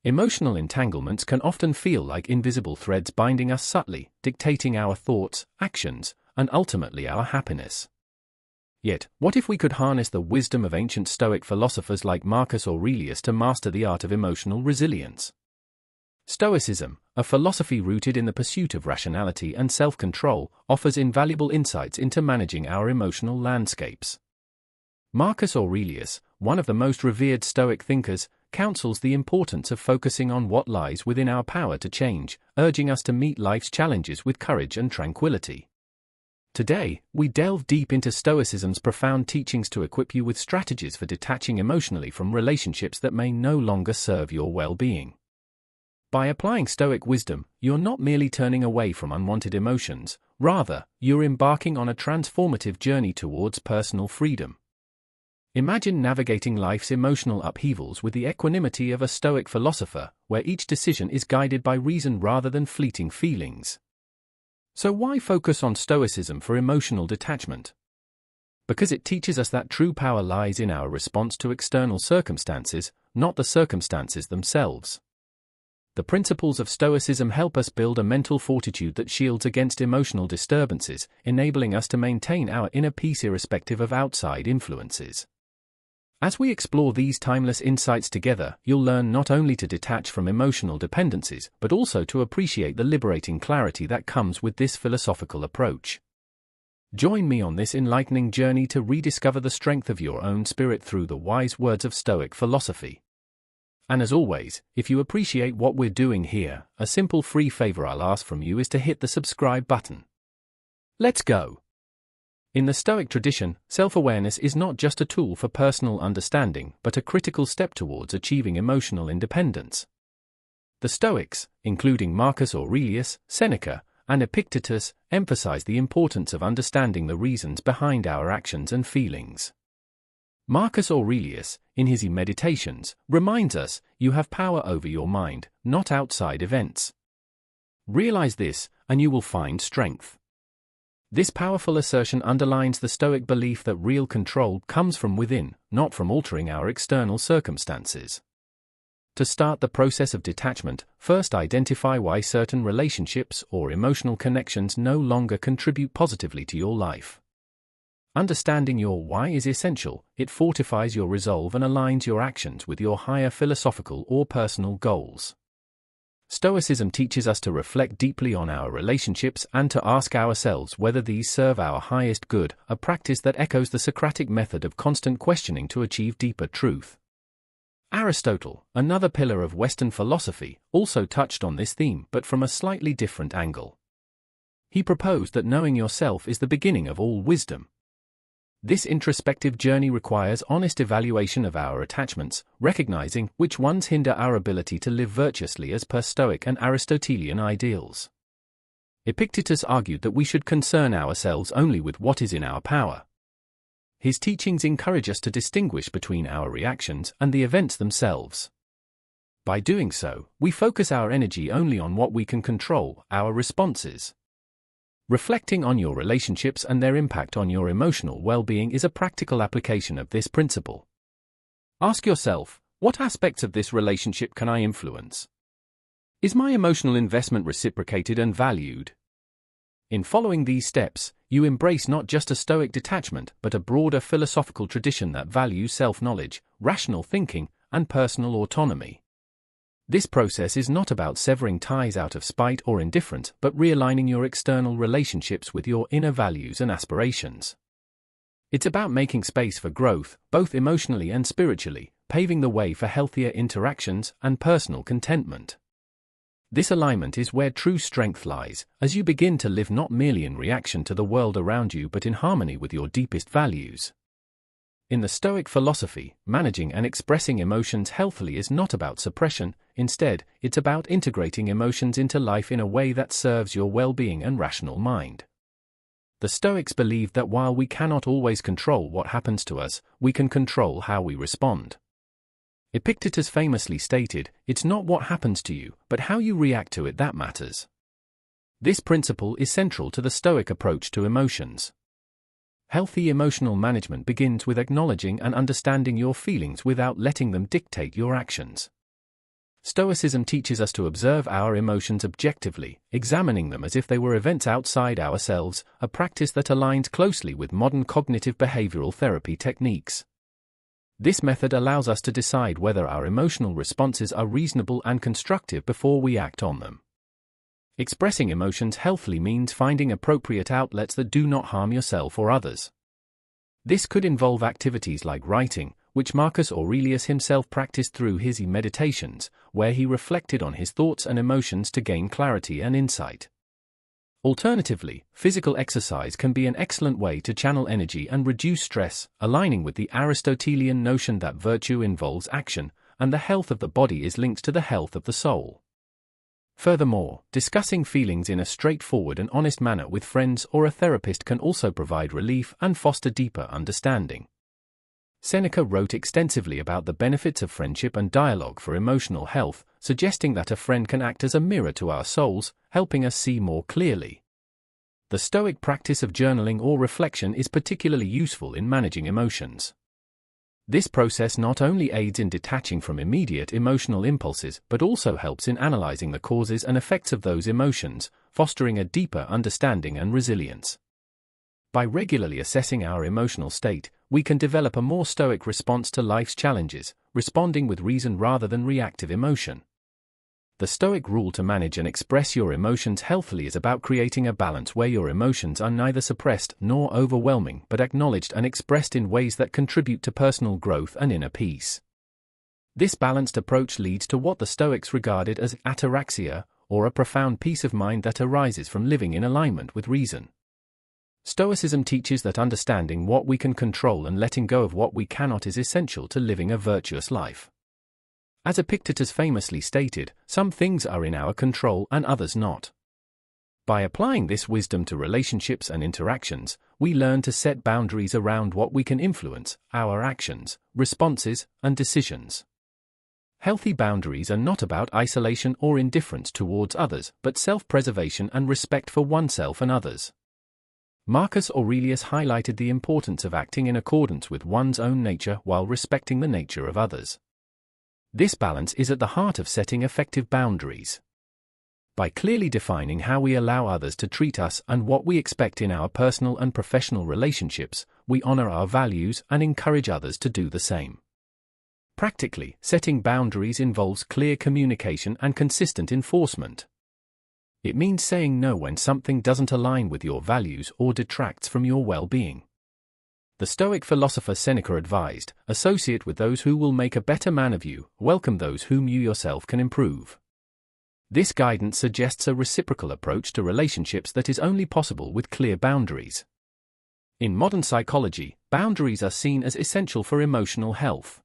Emotional entanglements can often feel like invisible threads binding us subtly, dictating our thoughts, actions, and ultimately our happiness. Yet, what if we could harness the wisdom of ancient Stoic philosophers like Marcus Aurelius to master the art of emotional resilience? Stoicism, a philosophy rooted in the pursuit of rationality and self-control, offers invaluable insights into managing our emotional landscapes. Marcus Aurelius, one of the most revered Stoic thinkers, counsels the importance of focusing on what lies within our power to change, urging us to meet life's challenges with courage and tranquility. Today, we delve deep into Stoicism's profound teachings to equip you with strategies for detaching emotionally from relationships that may no longer serve your well-being. By applying Stoic wisdom, you're not merely turning away from unwanted emotions, rather, you're embarking on a transformative journey towards personal freedom. Imagine navigating life's emotional upheavals with the equanimity of a Stoic philosopher, where each decision is guided by reason rather than fleeting feelings. So why focus on Stoicism for emotional detachment? Because it teaches us that true power lies in our response to external circumstances, not the circumstances themselves. The principles of Stoicism help us build a mental fortitude that shields against emotional disturbances, enabling us to maintain our inner peace irrespective of outside influences. As we explore these timeless insights together, you'll learn not only to detach from emotional dependencies, but also to appreciate the liberating clarity that comes with this philosophical approach. Join me on this enlightening journey to rediscover the strength of your own spirit through the wise words of Stoic philosophy. And as always, if you appreciate what we're doing here, a simple free favor I'll ask from you is to hit the subscribe button. Let's go! In the Stoic tradition, self-awareness is not just a tool for personal understanding, but a critical step towards achieving emotional independence. The Stoics, including Marcus Aurelius, Seneca, and Epictetus, emphasize the importance of understanding the reasons behind our actions and feelings. Marcus Aurelius, in his Meditations, reminds us, you have power over your mind, not outside events. Realize this, and you will find strength. This powerful assertion underlines the Stoic belief that real control comes from within, not from altering our external circumstances. To start the process of detachment, first identify why certain relationships or emotional connections no longer contribute positively to your life. Understanding your why is essential. It fortifies your resolve and aligns your actions with your higher philosophical or personal goals. Stoicism teaches us to reflect deeply on our relationships and to ask ourselves whether these serve our highest good, a practice that echoes the Socratic method of constant questioning to achieve deeper truth. Aristotle, another pillar of Western philosophy, also touched on this theme but from a slightly different angle. He proposed that knowing yourself is the beginning of all wisdom. This introspective journey requires honest evaluation of our attachments, recognizing which ones hinder our ability to live virtuously as per Stoic and Aristotelian ideals. Epictetus argued that we should concern ourselves only with what is in our power. His teachings encourage us to distinguish between our reactions and the events themselves. By doing so, we focus our energy only on what we can control, our responses. Reflecting on your relationships and their impact on your emotional well-being is a practical application of this principle. Ask yourself, what aspects of this relationship can I influence? Is my emotional investment reciprocated and valued? In following these steps, you embrace not just a Stoic detachment but a broader philosophical tradition that values self-knowledge, rational thinking, and personal autonomy. This process is not about severing ties out of spite or indifference, but realigning your external relationships with your inner values and aspirations. It's about making space for growth, both emotionally and spiritually, paving the way for healthier interactions and personal contentment. This alignment is where true strength lies, as you begin to live not merely in reaction to the world around you but in harmony with your deepest values. In the Stoic philosophy, managing and expressing emotions healthily is not about suppression. Instead, it's about integrating emotions into life in a way that serves your well-being and rational mind. The Stoics believe that while we cannot always control what happens to us, we can control how we respond. Epictetus famously stated, "It's not what happens to you, but how you react to it that matters." This principle is central to the Stoic approach to emotions. Healthy emotional management begins with acknowledging and understanding your feelings without letting them dictate your actions. Stoicism teaches us to observe our emotions objectively, examining them as if they were events outside ourselves, a practice that aligns closely with modern cognitive behavioral therapy techniques. This method allows us to decide whether our emotional responses are reasonable and constructive before we act on them. Expressing emotions healthily means finding appropriate outlets that do not harm yourself or others. This could involve activities like writing, which Marcus Aurelius himself practiced through his meditations, where he reflected on his thoughts and emotions to gain clarity and insight. Alternatively, physical exercise can be an excellent way to channel energy and reduce stress, aligning with the Aristotelian notion that virtue involves action, and the health of the body is linked to the health of the soul. Furthermore, discussing feelings in a straightforward and honest manner with friends or a therapist can also provide relief and foster deeper understanding. Seneca wrote extensively about the benefits of friendship and dialogue for emotional health, suggesting that a friend can act as a mirror to our souls, helping us see more clearly. The Stoic practice of journaling or reflection is particularly useful in managing emotions. This process not only aids in detaching from immediate emotional impulses but also helps in analyzing the causes and effects of those emotions, fostering a deeper understanding and resilience. By regularly assessing our emotional state, we can develop a more stoic response to life's challenges, responding with reason rather than reactive emotion. The Stoic rule to manage and express your emotions healthily is about creating a balance where your emotions are neither suppressed nor overwhelming but acknowledged and expressed in ways that contribute to personal growth and inner peace. This balanced approach leads to what the Stoics regarded as ataraxia, or a profound peace of mind that arises from living in alignment with reason. Stoicism teaches that understanding what we can control and letting go of what we cannot is essential to living a virtuous life. As Epictetus famously stated, some things are in our control and others not. By applying this wisdom to relationships and interactions, we learn to set boundaries around what we can influence, our actions, responses, and decisions. Healthy boundaries are not about isolation or indifference towards others, but self-preservation and respect for oneself and others. Marcus Aurelius highlighted the importance of acting in accordance with one's own nature while respecting the nature of others. This balance is at the heart of setting effective boundaries. By clearly defining how we allow others to treat us and what we expect in our personal and professional relationships, we honor our values and encourage others to do the same. Practically, setting boundaries involves clear communication and consistent enforcement. It means saying no when something doesn't align with your values or detracts from your well-being. The Stoic philosopher Seneca advised, "Associate with those who will make a better man of you, welcome those whom you yourself can improve." This guidance suggests a reciprocal approach to relationships that is only possible with clear boundaries. In modern psychology, boundaries are seen as essential for emotional health.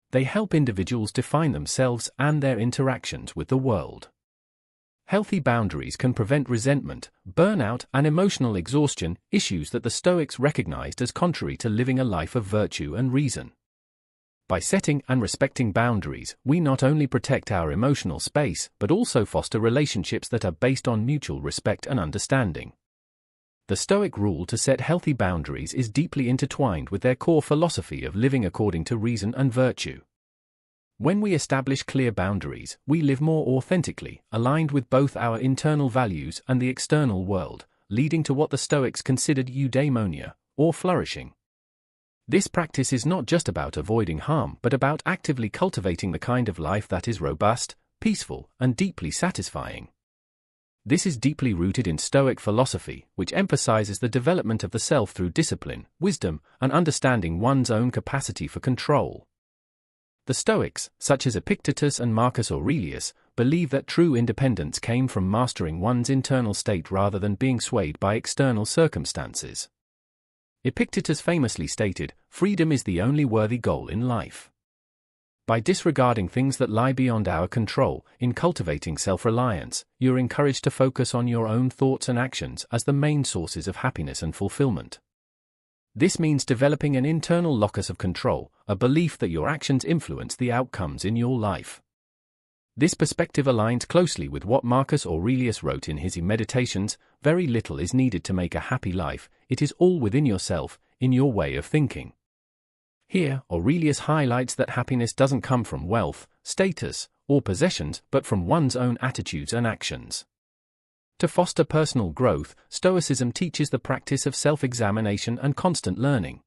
They help individuals define themselves and their interactions with the world. Healthy boundaries can prevent resentment, burnout, and emotional exhaustion, issues that the Stoics recognized as contrary to living a life of virtue and reason. By setting and respecting boundaries, we not only protect our emotional space but also foster relationships that are based on mutual respect and understanding. The Stoic rule to set healthy boundaries is deeply intertwined with their core philosophy of living according to reason and virtue. When we establish clear boundaries, we live more authentically, aligned with both our internal values and the external world, leading to what the Stoics considered eudaimonia, or flourishing. This practice is not just about avoiding harm but about actively cultivating the kind of life that is robust, peaceful, and deeply satisfying. This is deeply rooted in Stoic philosophy, which emphasizes the development of the self through discipline, wisdom, and understanding one's own capacity for control. The Stoics, such as Epictetus and Marcus Aurelius, believe that true independence came from mastering one's internal state rather than being swayed by external circumstances. Epictetus famously stated, "Freedom is the only worthy goal in life." By disregarding things that lie beyond our control, in cultivating self-reliance, you're encouraged to focus on your own thoughts and actions as the main sources of happiness and fulfillment. This means developing an internal locus of control, a belief that your actions influence the outcomes in your life. This perspective aligns closely with what Marcus Aurelius wrote in his Meditations: "Very little is needed to make a happy life, it is all within yourself, in your way of thinking." Here, Aurelius highlights that happiness doesn't come from wealth, status, or possessions, but from one's own attitudes and actions. To foster personal growth, Stoicism teaches the practice of self-examination and constant learning.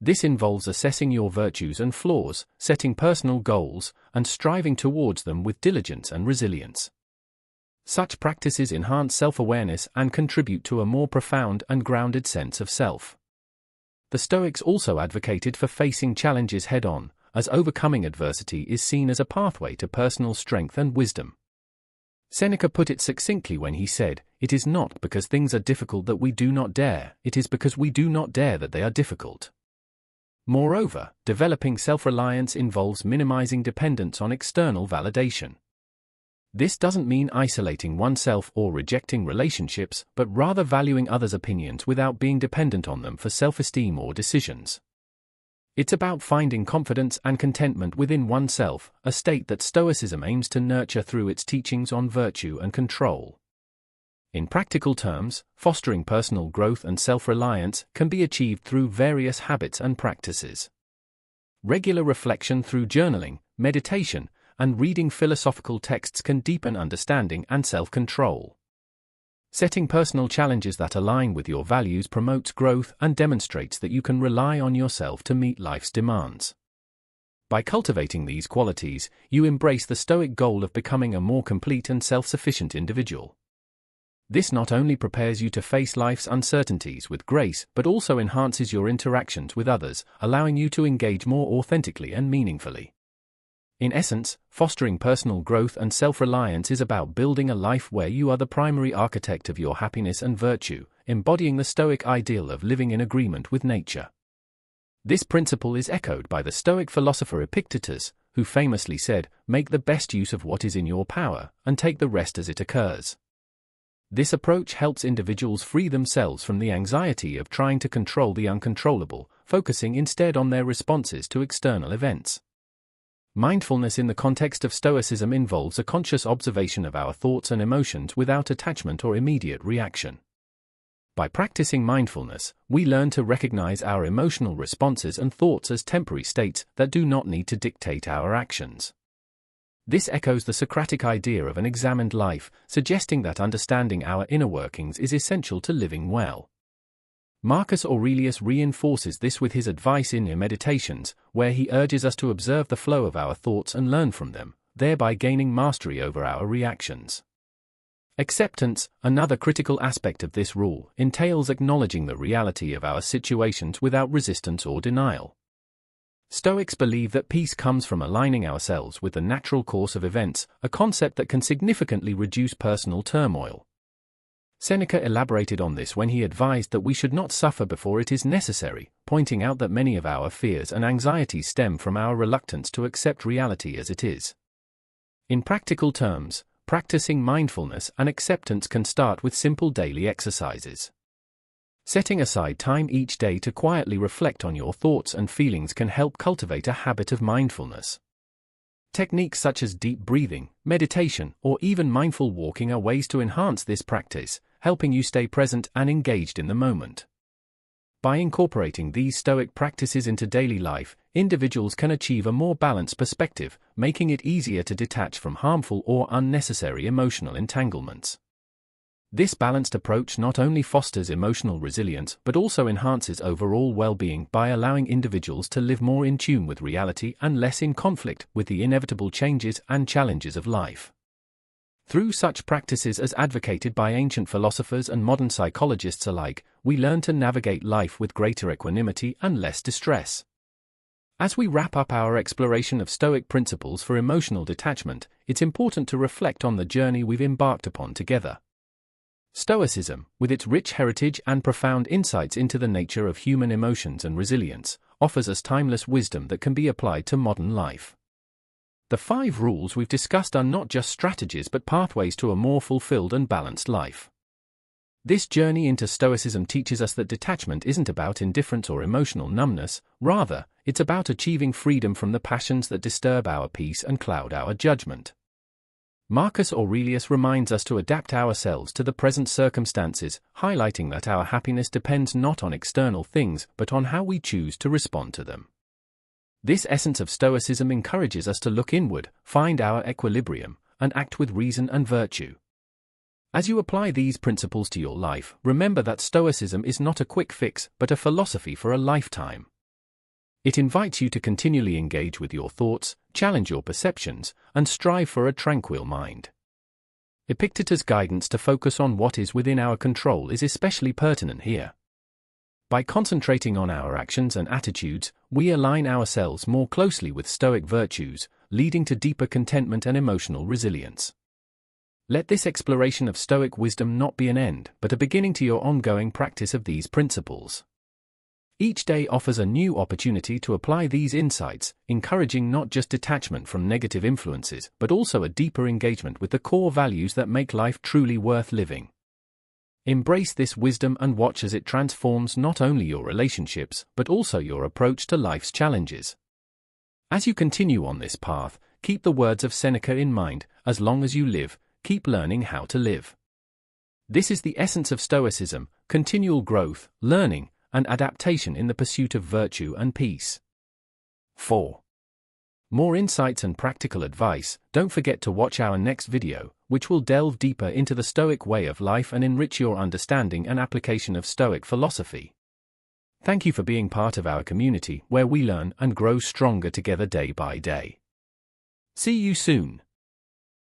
This involves assessing your virtues and flaws, setting personal goals, and striving towards them with diligence and resilience. Such practices enhance self-awareness and contribute to a more profound and grounded sense of self. The Stoics also advocated for facing challenges head-on, as overcoming adversity is seen as a pathway to personal strength and wisdom. Seneca put it succinctly when he said, "It is not because things are difficult that we do not dare, it is because we do not dare that they are difficult." Moreover, developing self-reliance involves minimizing dependence on external validation. This doesn't mean isolating oneself or rejecting relationships, but rather valuing others' opinions without being dependent on them for self-esteem or decisions. It's about finding confidence and contentment within oneself, a state that Stoicism aims to nurture through its teachings on virtue and control. In practical terms, fostering personal growth and self-reliance can be achieved through various habits and practices. Regular reflection through journaling, meditation, and reading philosophical texts can deepen understanding and self-control. Setting personal challenges that align with your values promotes growth and demonstrates that you can rely on yourself to meet life's demands. By cultivating these qualities, you embrace the Stoic goal of becoming a more complete and self-sufficient individual. This not only prepares you to face life's uncertainties with grace, but also enhances your interactions with others, allowing you to engage more authentically and meaningfully. In essence, fostering personal growth and self-reliance is about building a life where you are the primary architect of your happiness and virtue, embodying the Stoic ideal of living in agreement with nature. This principle is echoed by the Stoic philosopher Epictetus, who famously said, "Make the best use of what is in your power, and take the rest as it occurs." This approach helps individuals free themselves from the anxiety of trying to control the uncontrollable, focusing instead on their responses to external events. Mindfulness in the context of Stoicism involves a conscious observation of our thoughts and emotions without attachment or immediate reaction. By practicing mindfulness, we learn to recognize our emotional responses and thoughts as temporary states that do not need to dictate our actions. This echoes the Socratic idea of an examined life, suggesting that understanding our inner workings is essential to living well. Marcus Aurelius reinforces this with his advice in Meditations, where he urges us to observe the flow of our thoughts and learn from them, thereby gaining mastery over our reactions. Acceptance, another critical aspect of this rule, entails acknowledging the reality of our situations without resistance or denial. Stoics believe that peace comes from aligning ourselves with the natural course of events, a concept that can significantly reduce personal turmoil. Seneca elaborated on this when he advised that we should not suffer before it is necessary, pointing out that many of our fears and anxieties stem from our reluctance to accept reality as it is. In practical terms, practicing mindfulness and acceptance can start with simple daily exercises. Setting aside time each day to quietly reflect on your thoughts and feelings can help cultivate a habit of mindfulness. Techniques such as deep breathing, meditation, or even mindful walking are ways to enhance this practice, helping you stay present and engaged in the moment. By incorporating these Stoic practices into daily life, individuals can achieve a more balanced perspective, making it easier to detach from harmful or unnecessary emotional entanglements. This balanced approach not only fosters emotional resilience but also enhances overall well-being by allowing individuals to live more in tune with reality and less in conflict with the inevitable changes and challenges of life. Through such practices as advocated by ancient philosophers and modern psychologists alike, we learn to navigate life with greater equanimity and less distress. As we wrap up our exploration of Stoic principles for emotional detachment, it's important to reflect on the journey we've embarked upon together. Stoicism, with its rich heritage and profound insights into the nature of human emotions and resilience, offers us timeless wisdom that can be applied to modern life. The 5 rules we've discussed are not just strategies but pathways to a more fulfilled and balanced life. This journey into Stoicism teaches us that detachment isn't about indifference or emotional numbness, rather, it's about achieving freedom from the passions that disturb our peace and cloud our judgment. Marcus Aurelius reminds us to adapt ourselves to the present circumstances, highlighting that our happiness depends not on external things but on how we choose to respond to them. This essence of Stoicism encourages us to look inward, find our equilibrium, and act with reason and virtue. As you apply these principles to your life, remember that Stoicism is not a quick fix but a philosophy for a lifetime. It invites you to continually engage with your thoughts, challenge your perceptions, and strive for a tranquil mind. Epictetus' guidance to focus on what is within our control is especially pertinent here. By concentrating on our actions and attitudes, we align ourselves more closely with Stoic virtues, leading to deeper contentment and emotional resilience. Let this exploration of Stoic wisdom not be an end, but a beginning to your ongoing practice of these principles. Each day offers a new opportunity to apply these insights, encouraging not just detachment from negative influences, but also a deeper engagement with the core values that make life truly worth living. Embrace this wisdom and watch as it transforms not only your relationships, but also your approach to life's challenges. As you continue on this path, keep the words of Seneca in mind: as long as you live, keep learning how to live. This is the essence of Stoicism: continual growth, learning, and adaptation in the pursuit of virtue and peace. 4. More insights and practical advice. Don't forget to watch our next video, which will delve deeper into the Stoic way of life and enrich your understanding and application of Stoic philosophy. Thank you for being part of our community, where we learn and grow stronger together day by day. See you soon.